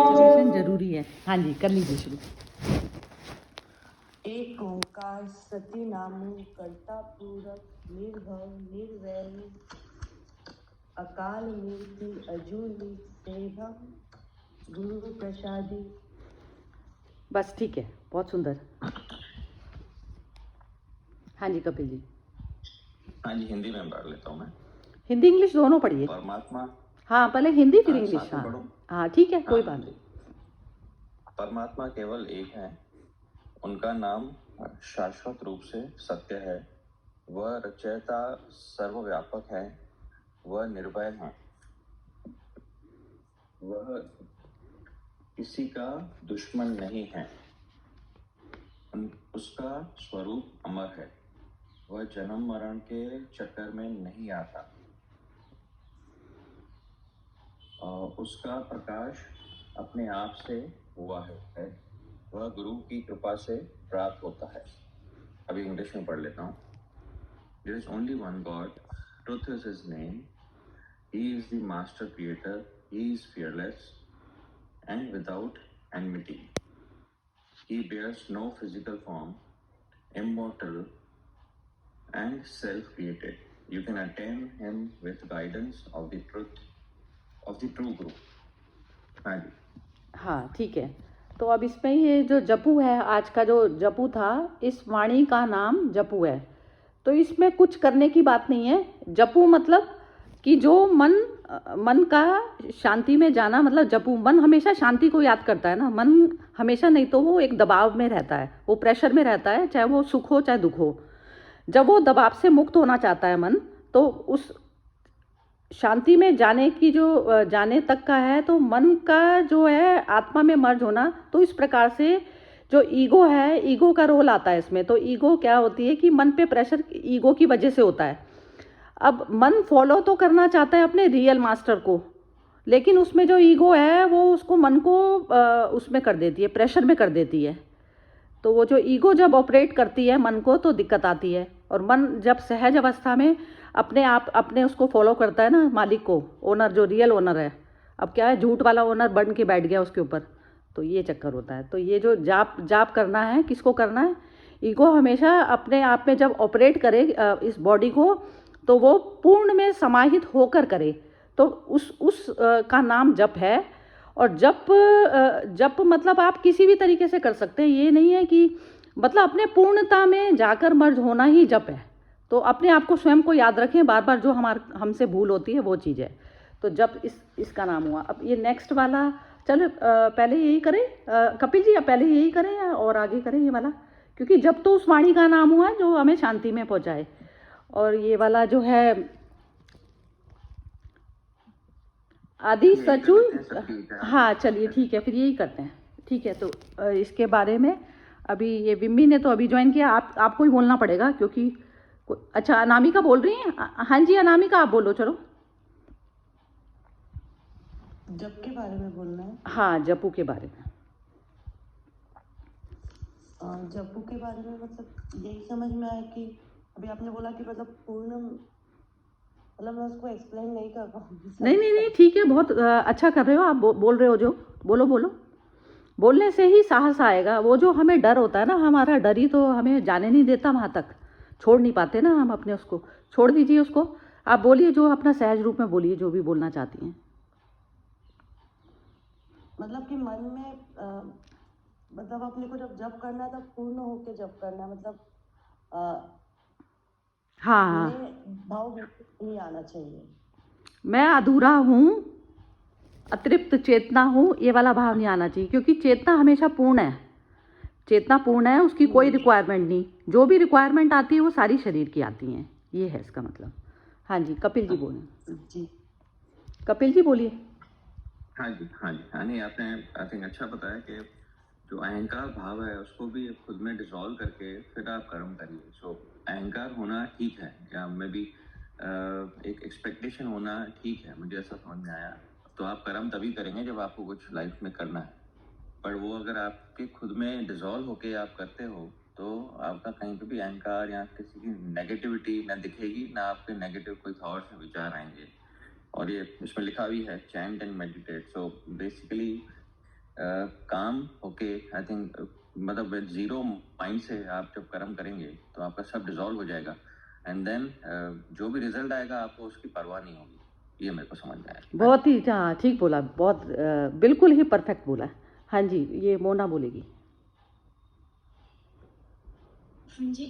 Suggestion जरूरी है। हाँ जी, कर लीजिए शुरू। एक ओंकार सती नामु कर्ता पूरक निर्भव निर्वैर अकाल मूर्ति अजूनी सेवम गुरु प्रसादी। बस ठीक है, बहुत सुंदर। हाँ जी कपिल जी। हाँ जी, हिंदी में पढ़ लेता हूँ मैं। हिंदी इंग्लिश दोनों पढ़िए। परमात्मा। हाँ, पहले हिंदी फिर हाँ, इंग्लिश। साथ में हाँ पढ़ूं? हाँ ठीक है, कोई बात नहीं। परमात्मा केवल एक है, उनका नाम शाश्वत रूप से सत्य है। वह रचयिता सर्वव्यापक है, वह निर्भय है, वह किसी का दुश्मन नहीं है, उसका स्वरूप अमर है, वह जन्म मरण के चक्कर में नहीं आता, उसका प्रकाश अपने आप से हुआ है, वह गुरु की कृपा से प्राप्त होता है। अभी इंग्लिश में पढ़ लेता हूँ। There is only one God, truth is his name, he is the master creator, he is fearless and without enmity. He bears no physical form, immortal and self-created. You can attain him with guidance of the truth of the true Guru. हाँ जी। हाँ ठीक है, तो अब इसमें ये जो जपू है, आज का जो जपू था, इस वाणी का नाम जपू है। तो इसमें कुछ करने की बात नहीं है। जपू मतलब कि जो मन का शांति में जाना, मतलब जपू। मन हमेशा शांति को याद करता है ना, मन हमेशा, नहीं तो वो एक दबाव में रहता है, वो प्रेशर में रहता है, चाहे वो सुख हो चाहे दुख हो। जब वो दबाव से मुक्त होना चाहता है मन, तो उस शांति में जाने की जो जाने तक का है, तो मन का जो है आत्मा में मर्ज होना। तो इस प्रकार से जो ईगो है, ईगो का रोल आता है इसमें। तो ईगो क्या होती है कि मन पे प्रेशर ईगो की वजह से होता है। अब मन फॉलो तो करना चाहता है अपने रियल मास्टर को, लेकिन उसमें जो ईगो है वो उसको मन को उसमें कर देती है, प्रेशर में कर देती है। तो वो जो ईगो जब ऑपरेट करती है मन को, तो दिक्कत आती है। और मन जब सहज अवस्था में अपने उसको फॉलो करता है ना, मालिक को, ओनर, जो रियल ओनर है। अब क्या है, झूठ वाला ओनर बन के बैठ गया उसके ऊपर, तो ये चक्कर होता है। तो ये जो जाप करना है, किसको करना है? ईगो हमेशा अपने आप में जब ऑपरेट करे इस बॉडी को, तो वो पूर्ण में समाहित होकर करे, तो उस का नाम जप है। और जप मतलब आप किसी भी तरीके से कर सकते हैं। ये नहीं है कि मतलब अपने पूर्णता में जाकर मर्ज होना ही जप है। तो अपने आप को स्वयं को याद रखें बार बार, जो हमसे भूल होती है वो चीज़ है। तो जप इसका नाम हुआ। अब ये नेक्स्ट वाला, चलो पहले यही करें कपिल जी, अब पहले यही करें या और आगे करें ये वाला? क्योंकि जब तो उस वाणी का नाम हुआ जो हमें शांति में पहुँचाए। और ये वाला जो है आदि सचु, हाँ चलिए ठीक है, फिर यही करते हैं। ठीक है, तो इसके बारे में अभी ये विम्मी ने तो अभी ज्वाइन किया, आपको ही बोलना पड़ेगा, क्योंकि अच्छा अनामिका बोल रही हैं। हाँ जी अनामिका, आप बोलो चलो। जप के बारे में बोलना है? हाँ, जपू के बारे में। जपू के बारे में मतलब यही समझ में आया कि अभी आपने बोला कि मतलब पूर्ण, मतलब मैं उसको एक्सप्लेन नहीं कर पाऊंगी। नहीं ठीक है, बहुत अच्छा कर रहे हो आप, बोल रहे हो जो, बोलो। बोलने से ही साहस आएगा। वो जो हमें डर होता है ना, हमारा डर ही तो हमें जाने नहीं देता वहाँ तक, छोड़ नहीं पाते ना हम अपने उसको। छोड़ दीजिए उसको, आप बोलिए जो अपना सहज रूप में बोलिए, जो भी बोलना चाहती हैं। मतलब कि मन में मतलब अपने को जब जप करना है तब पूर्ण होके जप करना है, मतलब हाँ, भाव नहीं आना चाहिए। मैं अधूरा हूँ, अतृप्त चेतना हूँ, ये वाला भाव नहीं आना चाहिए। क्योंकि चेतना हमेशा पूर्ण है, चेतना पूर्ण है, उसकी कोई रिक्वायरमेंट नहीं। जो भी रिक्वायरमेंट आती है वो सारी शरीर की आती हैं, ये है इसका मतलब। हाँ जी कपिल जी बोलिए। जी कपिल जी बोलिए। हाँ जी। नहीं, आपने आई थिंक अच्छा बताया कि जो अहंकार भाव है उसको भी खुद में डिसॉल्व करके फिर आप कर्म करिए। सो अहंकार होना ठीक है, या मे भी एक एक्सपेक्टेशन होना ठीक है, मुझे ऐसा समझ में आया। तो आप कर्म तभी करेंगे जब आपको कुछ लाइफ में करना है, पर वो अगर आपके खुद में डिसॉल्व होके आप करते हो तो आपका कहीं पे भी अहंकार या किसी की नेगेटिविटी ना दिखेगी, ना आपके नेगेटिव कोई थॉट्स या विचार आएंगे। और ये इसमें लिखा भी है chant and meditate. So basically काम होके आई थिंक मतलब जीरो माइंड से आप जब कर्म करेंगे तो आपका सब डिजॉल्व हो जाएगा, एंड देन जो भी रिजल्ट आएगा आपको उसकी परवाह नहीं होगी। ये मेरे को समझ में आया। बहुत ही, हाँ ठीक बोला, बहुत बिल्कुल ही परफेक्ट बोला। हाँ जी, ये मोना बोलेगी। हाँ जी,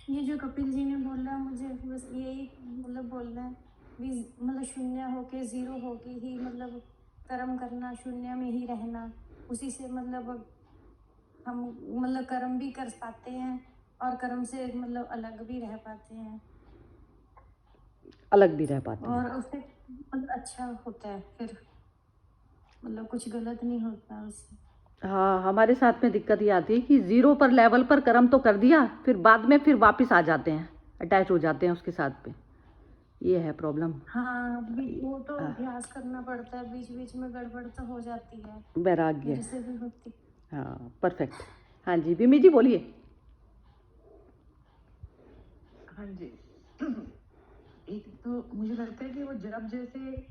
ये जो कपिल जी ने बोला, मुझे बस यही मतलब बोलना है भी मतलब शून्य होके, ज़ीरो होके ही मतलब कर्म करना, शून्य में ही रहना, उसी से मतलब हम मतलब कर्म भी कर पाते हैं और कर्म से मतलब अलग भी रह पाते हैं, अलग भी रह पाते हैं। और उससे मतलब अच्छा होता है, फिर मतलब कुछ गलत नहीं होता उससे। हाँ, हमारे साथ में दिक्कत ये आती है कि ज़ीरो पर लेवल पर कर्म तो कर दिया, फिर बाद में फिर वापस आ जाते हैं, अटैच हो जाते हैं उसके साथ में। ये है प्रॉब्लम। हाँ, वो तो अभ्यास करना पड़ता है, बीच बीच में गड़बड़ तो हो जाती है, वैराग्य। मेरे से भी होती। हाँ परफेक्ट। हाँ जी, बिमी जी बोलिए। हाँ जी। एक तो मुझे लगता है कि वो जब जैसे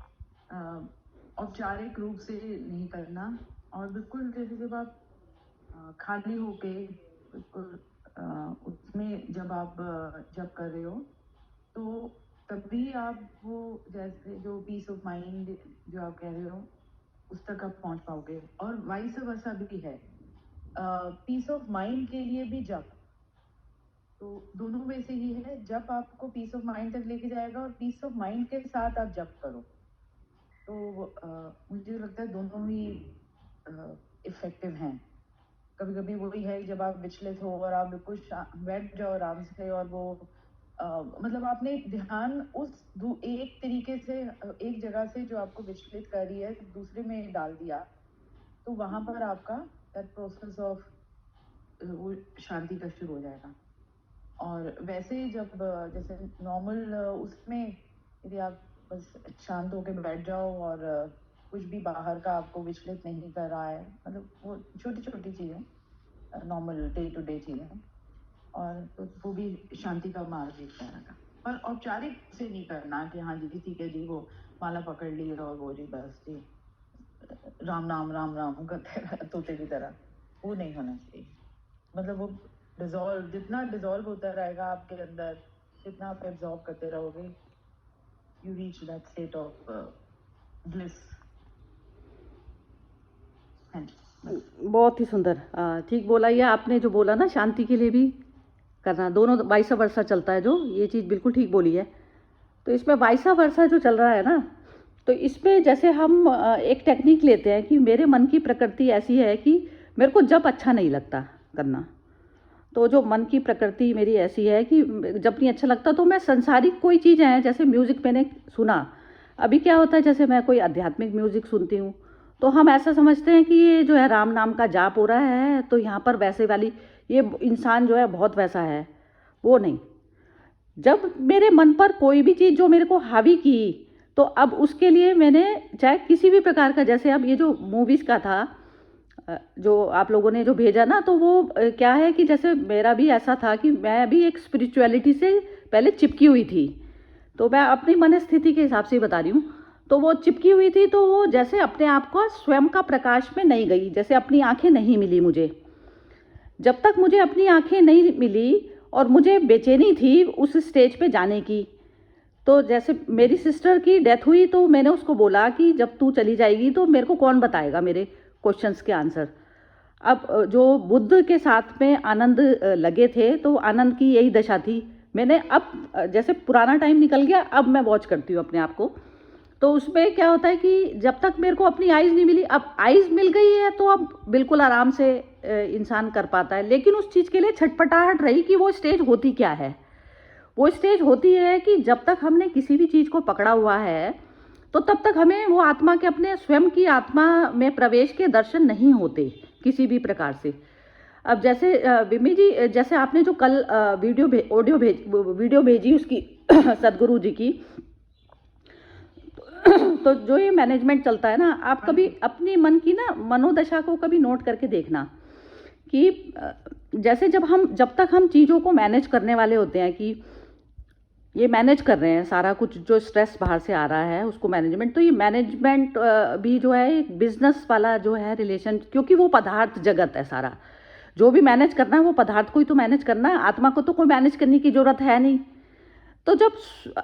औपचारिक रूप से नहीं करना, और बिल्कुल जैसे जब आप खाली होके बिल्कुल उसमें जब आप जब कर रहे हो तो तभी आप वो जैसे जो पीस ऑफ माइंड जो आप कह रहे हो उस तक आप पहुंच पाओगे। और वाइस वर्सा भी है, पीस ऑफ माइंड के लिए भी जब, तो दोनों में से ही है। जब आपको पीस ऑफ माइंड तक लेके जाएगा और पीस ऑफ माइंड के साथ आप जब करो, तो मुझे लगता है दोनों ही इफेक्टिव हैं। कभी कभी वही है जब आप विचलित हो और आप बिल्कुल बैठ जाओ आराम से, और वो मतलब आपने ध्यान उस एक तरीके से एक जगह से जो आपको विचलित कर रही है दूसरे में डाल दिया, तो वहां पर आपका दैट प्रोसेस ऑफ वो शांति का शुरू हो जाएगा। और वैसे जब जैसे नॉर्मल उसमें यदि आप बस शांत होकर बैठ जाओ और कुछ भी बाहर का आपको विचलित नहीं कर रहा है, मतलब वो छोटी छोटी चीज़ें, नॉर्मल डे टू डे चीज़ें, और तो वो भी शांति का मार्ग एक तरह का। पर औपचारिक से नहीं करना कि हाँ जी ठीक है जी वो माला पकड़ ली और वो जी बस जी राम राम करते तोते की तरह, वो नहीं होना चाहिए। मतलब वो डिजॉल्व, जितना डिजॉल्व होता रहेगा आपके अंदर, जितना आप एब्जॉर्ब करते रहोगे, you reach that state of bliss. बहुत ही सुंदर, ठीक बोला। ये आपने जो बोला ना, शांति के लिए भी करना, दोनों वाइसा वर्सा चलता है, जो ये चीज़ बिल्कुल ठीक बोली है। तो इसमें वाइसा वर्सा जो चल रहा है ना, तो इसमें जैसे हम एक टेक्निक लेते हैं कि मेरे मन की प्रकृति ऐसी है कि मेरे को जब अच्छा नहीं लगता करना, तो जो मन की प्रकृति मेरी ऐसी है कि जब नहीं अच्छा लगता तो मैं संसारिक कोई चीज़ है, जैसे म्यूज़िक मैंने सुना, अभी क्या होता है जैसे मैं कोई आध्यात्मिक म्यूज़िक सुनती हूँ तो हम ऐसा समझते हैं कि ये जो है राम नाम का जाप हो रहा है, तो यहाँ पर वैसे वाली ये इंसान जो है बहुत वैसा है, वो नहीं। जब मेरे मन पर कोई भी चीज़ जो मेरे को हावी की, तो अब उसके लिए मैंने चाहे किसी भी प्रकार का, जैसे अब ये जो मूवीज़ का था जो आप लोगों ने जो भेजा ना, तो वो क्या है कि जैसे मेरा भी ऐसा था कि मैं भी एक स्पिरिचुअलिटी से पहले चिपकी हुई थी, तो मैं अपनी मन स्थिति के हिसाब से बता रही हूँ। तो वो चिपकी हुई थी, तो वो जैसे अपने आप को स्वयं का प्रकाश में नहीं गई, जैसे अपनी आंखें नहीं मिली मुझे। जब तक मुझे अपनी आंखें नहीं मिली और मुझे बेचैनी थी उस स्टेज पे जाने की, तो जैसे मेरी सिस्टर की डेथ हुई तो मैंने उसको बोला कि जब तू चली जाएगी तो मेरे को कौन बताएगा मेरे क्वेश्चंस के आंसर। अब जो बुद्ध के साथ में आनंद लगे थे, तो आनंद की यही दशा थी। मैंने अब जैसे पुराना टाइम निकल गया, अब मैं वॉच करती हूँ अपने आप को, तो उसमें क्या होता है कि जब तक मेरे को अपनी आइज़ नहीं मिली, अब आइज़ मिल गई है तो अब बिल्कुल आराम से इंसान कर पाता है। लेकिन उस चीज़ के लिए छटपटाहट रही कि वो स्टेज होती क्या है। वो स्टेज होती है कि जब तक हमने किसी भी चीज़ को पकड़ा हुआ है, तो तब तक हमें वो आत्मा के, अपने स्वयं की आत्मा में प्रवेश के दर्शन नहीं होते किसी भी प्रकार से। अब जैसे बिमी जी, जैसे आपने जो कल वीडियो भेजी उसकी सदगुरु जी की, तो जो ये मैनेजमेंट चलता है ना, आप कभी अपनी मन की ना मनोदशा को कभी नोट करके देखना कि जैसे जब तक हम चीज़ों को मैनेज करने वाले होते हैं कि ये मैनेज कर रहे हैं सारा कुछ, जो स्ट्रेस बाहर से आ रहा है उसको मैनेजमेंट, तो ये मैनेजमेंट भी जो है एक बिजनेस वाला जो है रिलेशन, क्योंकि वो पदार्थ जगत है सारा, जो भी मैनेज करना है वो पदार्थ को ही तो मैनेज करना है, आत्मा को तो कोई मैनेज करने की जरूरत है नहीं। तो जब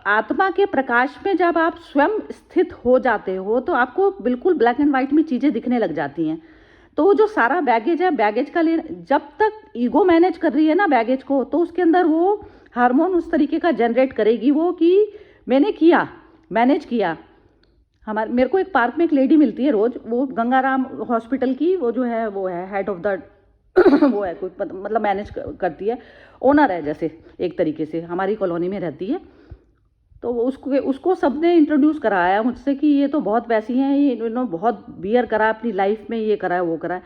आत्मा के प्रकाश में जब आप स्वयं स्थित हो जाते हो तो आपको बिल्कुल ब्लैक एंड वाइट में चीज़ें दिखने लग जाती हैं। तो वो जो सारा बैगेज है, बैगेज का जब तक ईगो मैनेज कर रही है ना बैगेज को, तो उसके अंदर वो हार्मोन उस तरीके का जनरेट करेगी वो कि मैंने किया, मैनेज किया। मेरे को एक पार्क में एक लेडी मिलती है रोज, वो गंगाराम हॉस्पिटल की वो जो है वो है हेड ऑफ द वो है कोई मतलब मैनेज करती है, ओनर है जैसे एक तरीके से, हमारी कॉलोनी में रहती है। तो उसको सबने इंट्रोड्यूस कराया मुझसे कि ये तो बहुत वैसी हैं, ये इन्होंने बहुत बियर करा अपनी लाइफ में, ये करा है वो करा है।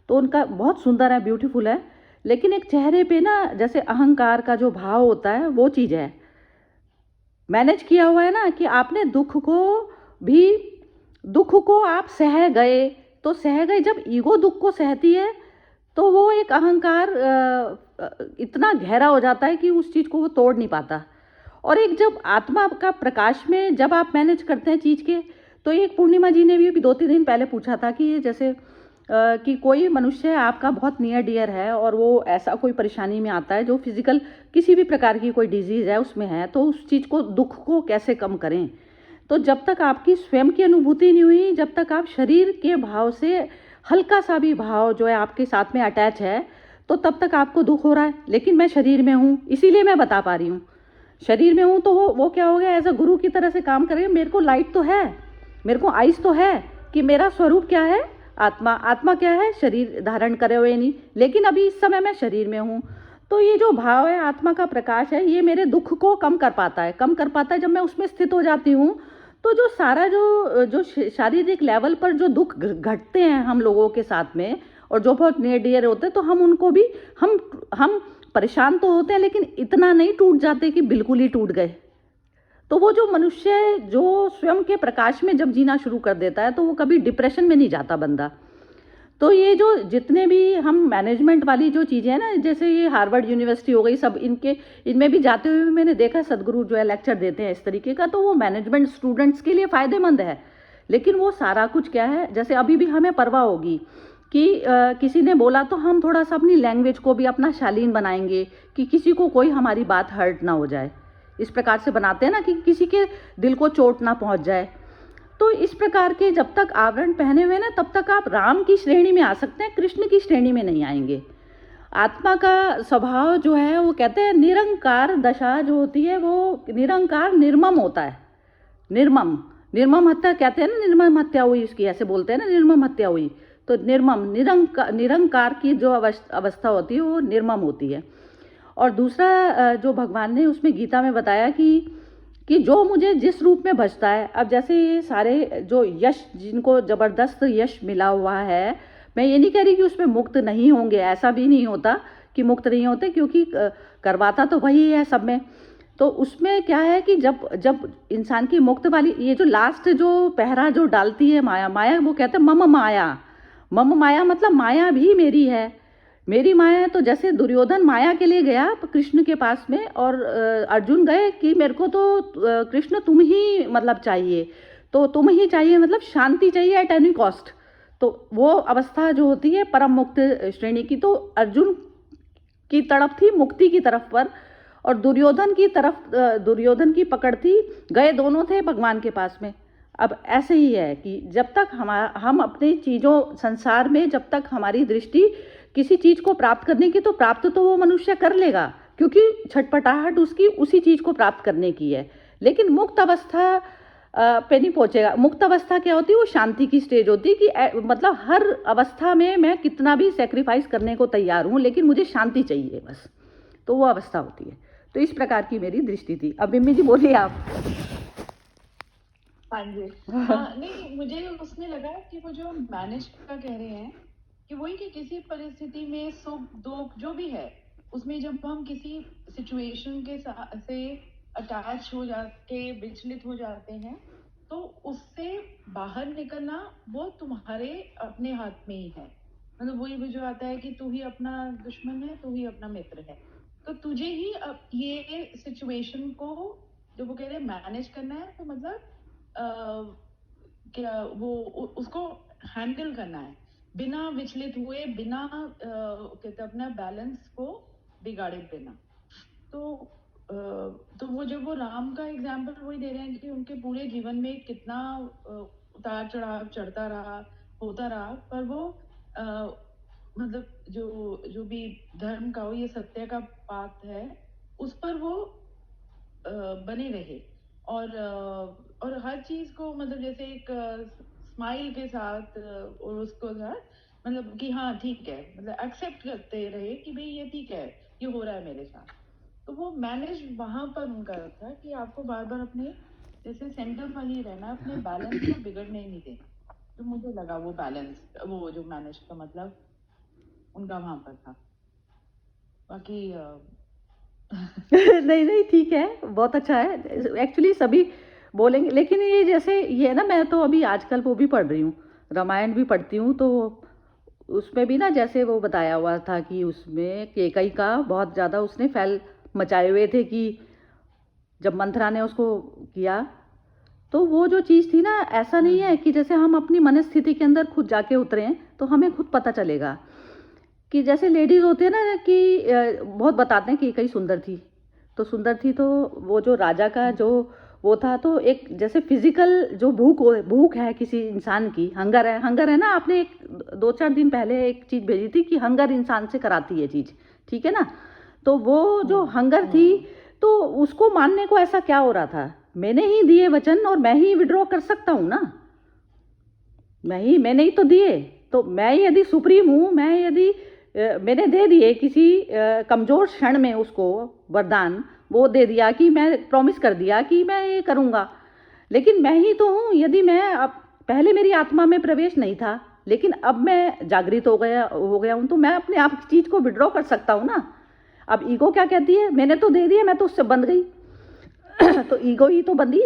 तो उनका बहुत सुंदर है, ब्यूटीफुल है, लेकिन एक चेहरे पे ना जैसे अहंकार का जो भाव होता है वो चीज़ है। मैनेज किया हुआ है ना कि आपने दुख को आप सह गए, तो सह गए। जब ईगो दुख को सहती है तो वो एक अहंकार इतना गहरा हो जाता है कि उस चीज़ को वो तोड़ नहीं पाता। और एक जब आत्मा का प्रकाश में जब आप मैनेज करते हैं चीज़ के, तो एक पूर्णिमा जी ने भी 2-3 दिन पहले पूछा था कि ये जैसे कि कोई मनुष्य आपका बहुत नियर डियर है और वो ऐसा कोई परेशानी में आता है जो फिजिकल किसी भी प्रकार की कोई डिजीज़ है उसमें है, तो उस चीज़ को दुख को कैसे कम करें। तो जब तक आपकी स्वयं की अनुभूति नहीं हुई, जब तक आप शरीर के भाव से हल्का सा भी भाव जो है आपके साथ में अटैच है, तो तब तक आपको दुख हो रहा है। लेकिन मैं शरीर में हूँ, इसीलिए मैं बता पा रही हूँ। शरीर में हूँ तो वो क्या हो गया, एज अ गुरु की तरह से काम करें। मेरे को लाइट तो है, मेरे को आइस तो है कि मेरा स्वरूप क्या है, आत्मा। आत्मा क्या है, शरीर धारण करे हुए नहीं, लेकिन अभी इस समय मैं शरीर में हूँ। तो ये जो भाव है, आत्मा का प्रकाश है, ये मेरे दुख को कम कर पाता है। जब मैं उसमें स्थित हो जाती हूँ तो जो सारा जो शारीरिक लेवल पर जो दुख घटते हैं हम लोगों के साथ में, और जो बहुत नियर डियर होते हैं, तो हम उनको भी हम परेशान तो होते हैं, लेकिन इतना नहीं टूट जाते कि बिल्कुल ही टूट गए। तो वो जो मनुष्य जो स्वयं के प्रकाश में जब जीना शुरू कर देता है तो वो कभी डिप्रेशन में नहीं जाता बंदा। तो ये जो जितने भी हम मैनेजमेंट वाली जो चीज़ें हैं ना, जैसे ये हार्वर्ड यूनिवर्सिटी हो गई, सब इनमें भी जाते हुए मैंने देखा सदगुरु जो है लेक्चर देते हैं इस तरीके का, तो वो मैनेजमेंट स्टूडेंट्स के लिए फ़ायदेमंद है। लेकिन वो सारा कुछ क्या है, जैसे अभी भी हमें परवाह होगी कि किसी ने बोला तो हम थोड़ा सा अपनी लैंग्वेज को भी अपना शालीन बनाएंगे कि किसी को कोई हमारी बात हर्ट ना हो जाए। इस प्रकार से बनाते हैं ना कि किसी के दिल को चोट ना पहुंच जाए। तो इस प्रकार के जब तक आवरण पहने हुए ना, तब तक आप राम की श्रेणी में आ सकते हैं, कृष्ण की श्रेणी में नहीं आएंगे। आत्मा का स्वभाव जो है वो कहते हैं निरंकार दशा जो होती है वो निरंकार निर्मम होता है। निर्मम हत्या कहते हैं ना, निर्मम हत्या हुई उसकी, ऐसे बोलते हैं ना, निर्मम हत्या हुई। तो निरंकार की जो अवस्था होती है वो निर्मम होती है। और दूसरा जो भगवान ने उसमें गीता में बताया कि जो मुझे जिस रूप में भजता है, अब जैसे ये सारे जो यश जिनको ज़बरदस्त यश मिला हुआ है, मैं ये नहीं कह रही कि उसमें मुक्त नहीं होंगे, ऐसा भी नहीं होता कि मुक्त नहीं होते, क्योंकि करवाता तो वही है सब में। तो उसमें क्या है कि जब इंसान की मुक्त वाली ये जो लास्ट जो पहरा जो डालती है माया, वो कहते हैं मम माया मतलब माया भी मेरी है, मेरी माया है। तो जैसे दुर्योधन माया के लिए गया कृष्ण के पास में, और अर्जुन गए कि मेरे को तो कृष्ण तुम ही मतलब चाहिए, तो तुम ही चाहिए मतलब शांति चाहिए एट एनी कॉस्ट। तो वो अवस्था जो होती है परम मुक्त श्रेणी की, तो अर्जुन की तरफ थी मुक्ति की तरफ पर, और दुर्योधन की पकड़ थी, गए दोनों थे भगवान के पास में। अब ऐसे ही है कि जब तक हम अपनी चीज़ों संसार में, जब तक हमारी दृष्टि किसी चीज़ को प्राप्त करने की, तो प्राप्त तो वो मनुष्य कर लेगा, क्योंकि छटपटाहट उसकी उसी चीज़ को प्राप्त करने की है। लेकिन मुक्त अवस्था पे नहीं पहुंचेगा। मुक्त अवस्था क्या होती है, वो शांति की स्टेज होती है कि मतलब हर अवस्था में मैं कितना भी सेक्रीफाइस करने को तैयार हूँ, लेकिन मुझे शांति चाहिए बस, तो वो अवस्था होती है। तो इस प्रकार की मेरी दृष्टि थी। अब मिम्मी जी बोलिए आप। हाँ जी। नहीं, मुझे उसमें लगा कि वो जो मैनेज का कह रहे हैं कि वही कि किसी परिस्थिति में सुख दुख जो भी है, उसमें जब हम किसी सिचुएशन के से अटैच हो जाते, विचलित हो जाते हैं, तो उससे बाहर निकलना वो तुम्हारे अपने हाथ में ही है। मतलब वही भी जो आता है कि तू ही अपना दुश्मन है, तू ही अपना मित्र है। तो तुझे ही अब ये सिचुएशन को जो वो कह रहे हैं मैनेज करना है, तो मतलब क्या वो उसको हैंडल करना है बिना विचलित हुए, बिना कहते हैं अपना बैलेंस को बिगाड़े बिना। तो वो जब वो राम का एग्जाम्पल वही दे रहे हैं कि उनके पूरे जीवन में कितना उतार चढ़ाव चढ़ता रहा, होता रहा, पर वो मतलब जो जो भी धर्म का हो, ये सत्य का पाथ है, उस पर वो बने रहे। और हर चीज को मतलब जैसे एक स्माइल के साथ और उसको साथ मतलब कि हाँ ठीक है, मतलब एक्सेप्ट करते रहे कि भाई ये ठीक है, ये हो रहा है मेरे साथ। तो वो मैनेज वहां पर उनका था कि आपको बार बार अपने जैसे सेंटर पर ही रहना, अपने बैलेंस को बिगड़ने नहीं देना। तो मुझे लगा वो बैलेंस, वो जो मैनेज का मतलब उनका वहां पर था। बाकी नहीं नहीं ठीक है, बहुत अच्छा है। एक्चुअली सभी बोलेंगे, लेकिन ये जैसे ये है ना, मैं तो अभी आजकल वो भी पढ़ रही हूँ, रामायण भी पढ़ती हूँ, तो उसमें भी ना जैसे वो बताया हुआ था कि उसमें केकई का बहुत ज़्यादा उसने फैल मचाए हुए थे कि जब मंथरा ने उसको किया, तो वो जो चीज़ थी ना, ऐसा नहीं है कि जैसे हम अपनी मनस्थिति के अंदर खुद जाके उतरे हैं तो हमें खुद पता चलेगा कि जैसे लेडीज़ होते हैं ना कि बहुत बताते हैं कि कई सुंदर थी, तो सुंदर थी, तो वो जो राजा का जो वो था, तो एक जैसे फिजिकल जो भूख है किसी इंसान की, हंगर है ना। आपने एक 2-4 दिन पहले एक चीज़ भेजी थी कि हंगर इंसान से कराती है चीज़, ठीक है ना। तो वो जो हंगर थी, तो उसको मानने को ऐसा क्या हो रहा था, मैंने ही दिए वचन और मैं ही विड्रॉ कर सकता हूँ ना, मैंने ही तो दिए। तो मैं यदि सुप्रीम हूँ, मैं यदि मैंने दे दिए किसी कमज़ोर क्षण में उसको वरदान, वो दे दिया कि मैं प्रॉमिस कर दिया कि मैं ये करूँगा, लेकिन मैं ही तो हूँ। यदि मैं अब पहले मेरी आत्मा में प्रवेश नहीं था, लेकिन अब मैं जागृत हो गया हूँ, तो मैं अपने आप की चीज़ को विड्रॉ कर सकता हूँ ना। अब ईगो क्या कहती है, मैंने तो दे दिया, मैं तो उससे बंध गई। तो ईगो ही तो बंधी।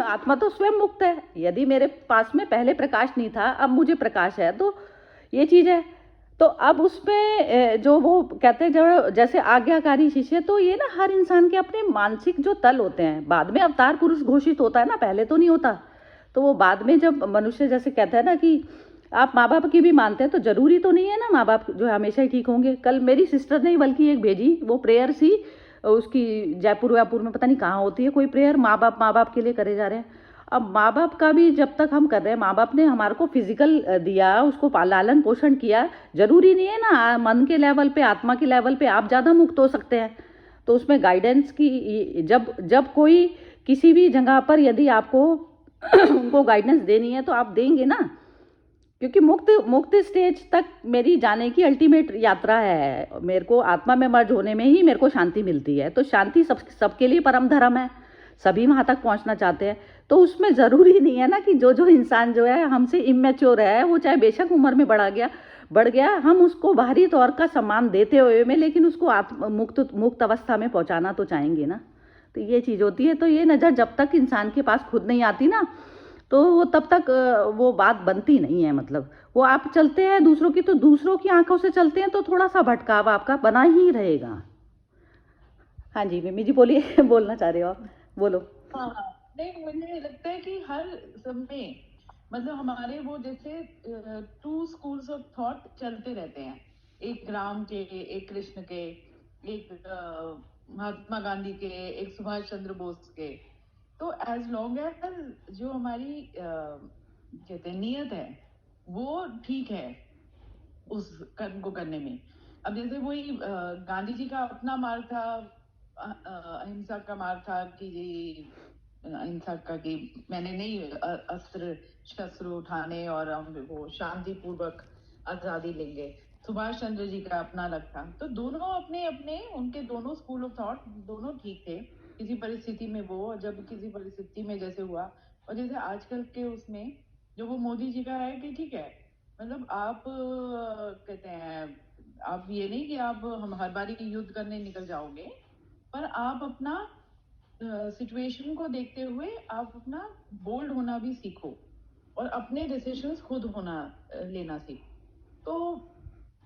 आत्मा तो स्वयं मुक्त है। यदि मेरे पास में पहले प्रकाश नहीं था, अब मुझे प्रकाश है, तो ये चीज़ है। तो अब उसमें जो वो कहते हैं जो जैसे आज्ञाकारी शिष्य, तो ये ना हर इंसान के अपने मानसिक जो तल होते हैं, बाद में अवतार पुरुष घोषित होता है ना, पहले तो नहीं होता। तो वो बाद में जब मनुष्य जैसे कहता है ना कि आप माँ बाप की भी मानते हैं, तो जरूरी तो नहीं है ना माँ बाप जो हमेशा ही ठीक होंगे। कल मेरी सिस्टर ने बल्कि एक भेजी, वो प्रेयर सी, उसकी जयपुर व्यापुर में पता नहीं कहाँ होती है कोई प्रेयर, माँ बाप के लिए करे जा रहे हैं। अब माँ बाप का भी जब तक हम कर रहे हैं, माँ बाप ने हमारे को फिजिकल दिया, उसको लालन पोषण किया, जरूरी नहीं है ना मन के लेवल पे, आत्मा के लेवल पे आप ज़्यादा मुक्त हो सकते हैं। तो उसमें गाइडेंस की जब जब कोई किसी भी जगह पर यदि आपको उनको गाइडेंस देनी है, तो आप देंगे ना, क्योंकि मुक्त स्टेज तक मेरी जाने की अल्टीमेट यात्रा है। मेरे को आत्मा में मर्ज होने में ही मेरे को शांति मिलती है। तो शांति सबके लिए परम धर्म है, सभी वहाँ तक पहुँचना चाहते हैं। तो उसमें ज़रूरी नहीं है ना कि जो इंसान जो है हमसे इमेच्योर है, वो चाहे बेशक उम्र में बढ़ गया, हम उसको बाहरी तौर का सम्मान देते हुए में, लेकिन उसको मुक्त अवस्था में पहुँचाना तो चाहेंगे ना। तो ये चीज़ होती है। तो ये नज़र जब तक इंसान के पास खुद नहीं आती ना, तो वो तब तक वो बात बनती नहीं है। मतलब वो आप चलते हैं दूसरों की, तो दूसरों की आंखों से चलते हैं, तो थोड़ा सा भटकाव आपका बना ही रहेगा। हाँ जी मिमी जी बोलिए। बोलना चाह रहे हो आप, बोलो। हाँ हाँ, नहीं मुझे लगता है कि हर समय मतलब हमारे वो जैसे 2 स्कूल्स ऑफ थॉट चलते रहते हैं, एक राम के, एक कृष्ण के, एक महात्मा गांधी के, एक सुभाष चंद्र बोस के। तो एज लॉन्ग एज जो हमारी कहते हैं नियत है वो ठीक है उस कर्म को करने में। अब जैसे वही गांधी जी का अपना मार्ग था, अहिंसा का मार्ग था कि जी अहिंसा का कि मैंने नहीं अस्त्र शस्त्र उठाने और हम वो शांति पूर्वक आजादी लेंगे। सुभाष चंद्र जी का अपना अलग था। तो दोनों अपने अपने उनके दोनों स्कूल ऑफ थॉट दोनों ठीक थे किसी परिस्थिति में। वो जब किसी परिस्थिति में जैसे हुआ, और जैसे आजकल के उसमें जो वो मोदी जी का है कि ठीक है, मतलब आप कहते हैं आप ये नहीं कि आप हम हर बारी युद्ध करने निकल जाओगे, पर आप अपना सिचुएशन को देखते हुए आप अपना बोल्ड होना भी सीखो। और अपने डिसीजंस खुद लेना सीख। तो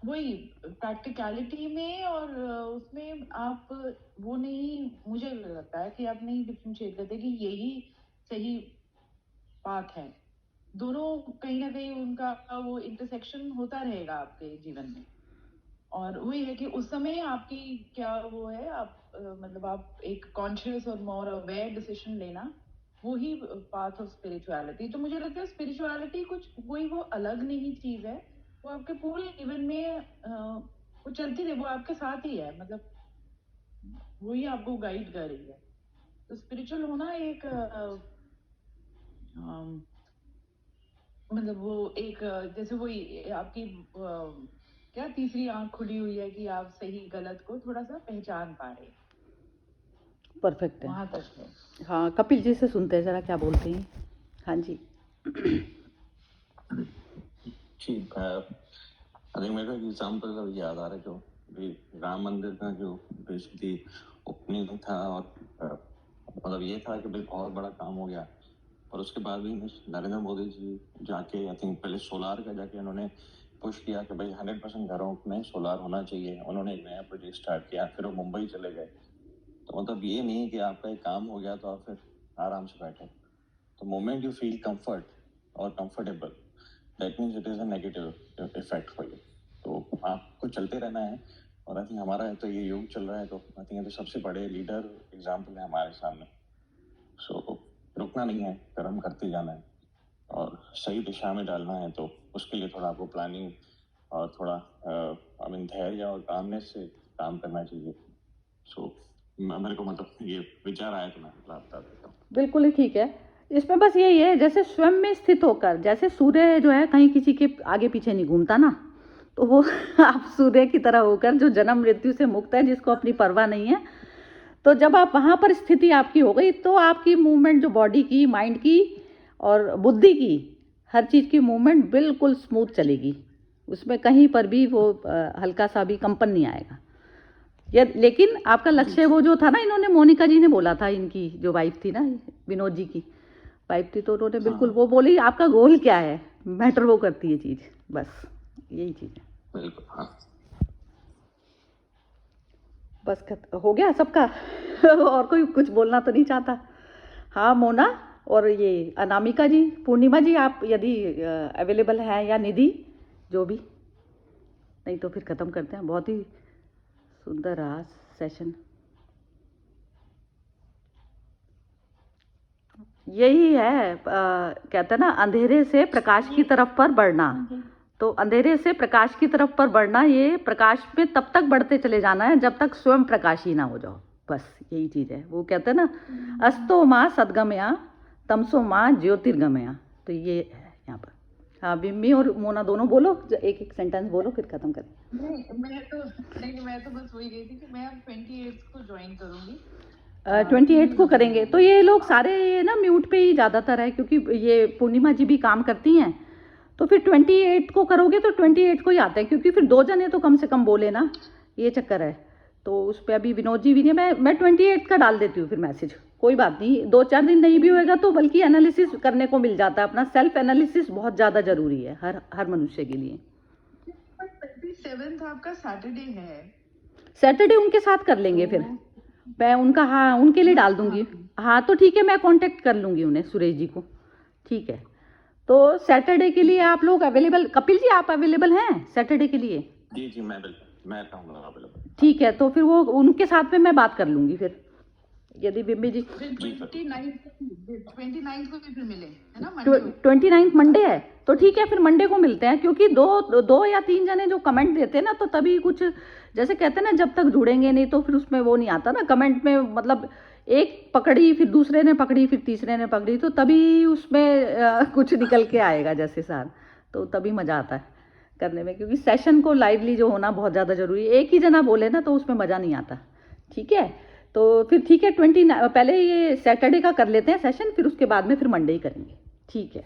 वही प्रैक्टिकलिटी में और उसमें आप वो नहीं, मुझे लगता है कि आप नहीं डिफरेंशिएट करते कि यही सही पाथ है। दोनों कहीं ना कहीं उनका वो इंटरसेक्शन होता रहेगा आपके जीवन में। और वही है कि उस समय आपकी क्या वो है, आप मतलब आप एक कॉन्शियस और मोर अवेयर डिसीजन लेना, वो ही पाथ ऑफ स्पिरिचुअलिटी। तो मुझे लगता है स्पिरिचुअलिटी कुछ कोई वो अलग नहीं चीज है, वो आपके पूरे जीवन में वो चलती रहे, वो आपके साथ ही है, मतलब वही आपको गाइड कर रही है। तो स्पिरिचुअल होना एक मतलब वो एक जैसे वही आपकी क्या तीसरी आंख खुली हुई है कि आप सही गलत को थोड़ा सा पहचान पा रहे हैं, परफेक्ट है। वहां तक है। हाँ, कपिल जी से सुनते हैं जरा क्या बोलते हैं। हाँ जी। ठीक है। अरे मेरे को एग्जाम्पल अभी याद आ रहा है, जो भी राम मंदिर का जो बेसिकली ओपनिंग था, और मतलब ये था कि भाई बहुत बड़ा काम हो गया, और उसके बाद भी नरेंद्र मोदी जी जाके आई थिंक पहले सोलार का जाके उन्होंने पुश किया कि भाई 100% घरों में सोलार होना चाहिए। उन्होंने एक नया प्रोजेक्ट स्टार्ट किया, फिर वो मुंबई चले गए। तो मतलब ये नहीं कि आपका एक काम हो गया तो आप फिर आराम से बैठे। तो मोमेंट यू फील कंफर्ट और comfortable, that means it is a negative effect for you. तो आपको चलते रहना है। और आई थिंक हमारा है तो ये युग चल रहा है, तो आई थिंक ये तो सबसे बड़े लीडर एग्जाम्पल है हमारे सामने। सो रुकना नहीं है, कर्म करते जाना है और सही दिशा में डालना है। तो उसके लिए थोड़ा आपको प्लानिंग और थोड़ा धैर्य और कामनेस से काम करना चाहिए। सो मेरे को मतलब ये विचार आया तो मैं बता देता हूँ। बिल्कुल ही ठीक है। इसमें बस यही है, जैसे स्वयं में स्थित होकर, जैसे सूर्य जो है कहीं किसी के आगे पीछे नहीं घूमता ना, तो वो आप सूर्य की तरह होकर जो जन्म मृत्यु से मुक्त है, जिसको अपनी परवाह नहीं है, तो जब आप वहाँ पर स्थिति आपकी हो गई, तो आपकी मूवमेंट जो बॉडी की, माइंड की और बुद्धि की, हर चीज़ की मूवमेंट बिल्कुल स्मूथ चलेगी। उसमें कहीं पर भी वो हल्का सा भी कंपन नहीं आएगा। ये लेकिन आपका लक्ष्य वो जो था ना, इन्होंने मोनिका जी ने बोला था, इनकी जो वाइफ थी ना, विनोद जी की वाइफ थी, तो उन्होंने बिल्कुल वो बोली आपका गोल क्या है, मैटर वो करती है चीज़, बस यही चीज़ है। बिल्कुल, हाँ। बस हो गया सबका। और कोई कुछ बोलना तो नहीं चाहता? हाँ मोना और ये अनामिका जी, पूर्णिमा जी, आप यदि अवेलेबल हैं, या निधि, जो भी, नहीं तो फिर ख़त्म करते हैं। बहुत ही सुंदर रहा सेशन। यही है कहते हैं ना, अंधेरे से प्रकाश की तरफ पर बढ़ना। तो अंधेरे से प्रकाश की तरफ पर बढ़ना, ये प्रकाश में तब तक बढ़ते चले जाना है जब तक स्वयं प्रकाशी ना हो जाओ। बस यही चीज़ है। वो कहते हैं ना, अस्तो माँ सदगमया तमसो माँ ज्योतिर्गमया। तो ये है यहाँ पर। हाँ, बिम्मी और मोना दोनों बोलो, एक एक सेंटेंस बोलो, फिर खत्म करें। मैं तो बस वही गई थी कि मैं अब 28 को ज्वाइन करूंगी। 28 को करेंगे। तो ये लोग सारे ना म्यूट पे ही ज़्यादातर है, क्योंकि ये पूर्णिमा जी भी काम करती हैं, तो फिर 28 को करोगे तो 28 को ही आते हैं, क्योंकि फिर 2 जने तो कम से कम बोले ना, ये चक्कर है। तो उस पर अभी विनोद जी भी नहीं, मैं 28 का डाल देती हूँ फिर मैसेज, कोई बात नहीं। 2-4 दिन नहीं भी होएगा तो बल्कि एनालिसिस करने को मिल जाता है। अपना सेल्फ एनालिसिस बहुत ज़्यादा ज़रूरी है हर मनुष्य के लिए। 27th आपका सैटरडे है, सैटरडे उनके साथ कर लेंगे फिर। मैं उनका, हाँ, उनके लिए डाल दूंगी। हाँ तो ठीक है, मैं कांटेक्ट कर लूँगी उन्हें, सुरेश जी को। ठीक है, तो सैटरडे के लिए आप लोग अवेलेबल? कपिल जी, आप अवेलेबल हैं सैटरडे के लिए? जी मैं रहूँगा अवेलेबल। ठीक है, तो फिर वो उनके साथ में मैं बात कर लूँगी फिर, यदि बिम्बी जी। 29 को भी फिर मिले, है ना? 29 मंडे है, तो ठीक है, फिर मंडे को मिलते हैं। क्योंकि 2 या 3 जने जो कमेंट देते हैं ना, तो तभी कुछ, जैसे कहते हैं ना, जब तक जुड़ेंगे नहीं तो फिर उसमें वो नहीं आता ना कमेंट में। मतलब एक पकड़ी, फिर दूसरे ने पकड़ी, फिर तीसरे ने पकड़ी, तो तभी उसमें कुछ निकल के आएगा जैसे सार, तो तभी मज़ा आता है करने में। क्योंकि सेशन को लाइवली जो होना बहुत ज़्यादा ज़रूरी है। एक ही जना बोले ना तो उसमें मज़ा नहीं आता। ठीक है, तो फिर ठीक है, 29 पहले ये सैटरडे का कर लेते हैं सेशन, फिर उसके बाद में फिर मंडे ही करेंगे। ठीक है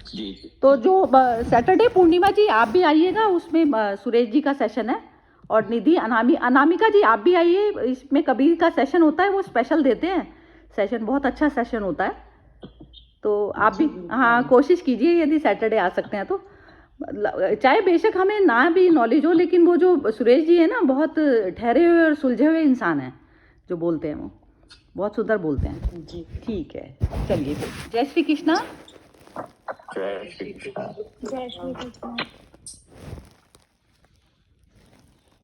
जी। तो जो सैटरडे, पूर्णिमा जी आप भी आइएगा, उसमें सुरेश जी का सेशन है, और निधि, अनामिका जी आप भी आइए। इसमें कबीर का सेशन होता है, वो स्पेशल देते हैं सेशन, बहुत अच्छा सेशन होता है। तो आप भी हाँ कोशिश कीजिए, यदि सैटरडे आ सकते हैं तो। चाहे बेशक हमें ना भी नॉलेज हो, लेकिन वो जो सुरेश जी है ना, बहुत ठहरे हुए और सुलझे हुए इंसान हैं, जो बोलते हैं वो बहुत सुंदर बोलते हैं। जी ठीक है, चलिए, जय श्री कृष्णा। जय श्री कृष्ण। जय श्री कृष्ण।